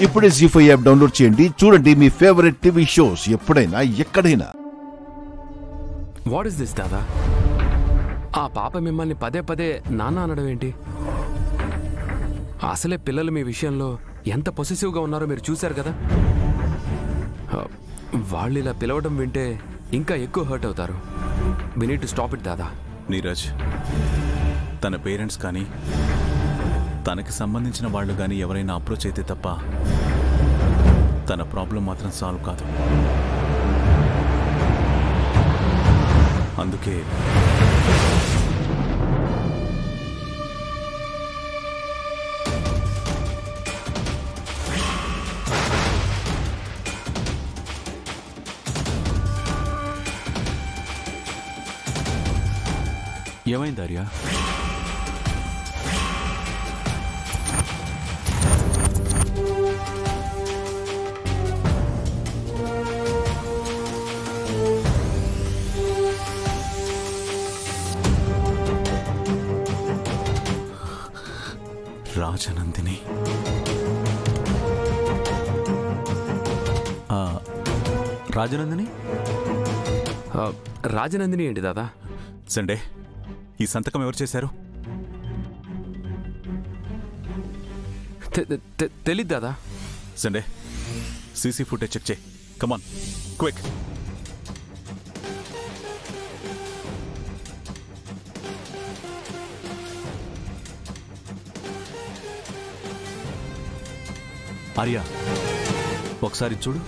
ఇప్పుడే జీ5 app download చేయండి. చూడండి మీ ఫేవరెట్ టీవీ షోస్ ఎప్పుడైనా ఎక్కడైనా. వాట్ ఇస్ దిస్ దాదా? ఆ పాప మిమ్మల్ని పదే పదే నాన్న అనడం ఏంటి? అసలే పిల్లలు మీ విషయంలో ఎంత పొసెసివ్గా ఉన్నారో మీరు చూశారు కదా. వాళ్ళు ఇలా పిలవడం వింటే ఇంకా ఎక్కువ హర్ట్ అవుతారు. We need to stop it దాదా. నీరజ్, తన పేరెంట్స్ కానీ తనకి సంబంధించిన వాళ్ళు కానీ ఎవరైనా అప్రోచ్ అయితే తప్ప తన ప్రాబ్లం మాత్రం సాల్వ్ కాదు. అందుకే ఏమైంది ఆర్య? రాజనందిని రాజనందిని రాజనందిని ఏంటి దాదా? సండే, ఈ సంతకం ఎవరు చేశారు? తెలీదు దాదా. సండే, సీసీ ఫుటేజ్ చెక్ చేయి. Come on quick. ఆర్య, ఒకసారి చూడు.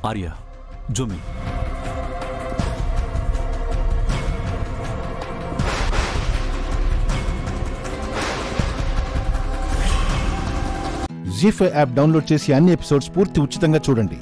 Arya, zoom in. Zee five app download చేసి అన్ని ఎపిసోడ్స్ పూర్తి ఉచితంగా చూడండి.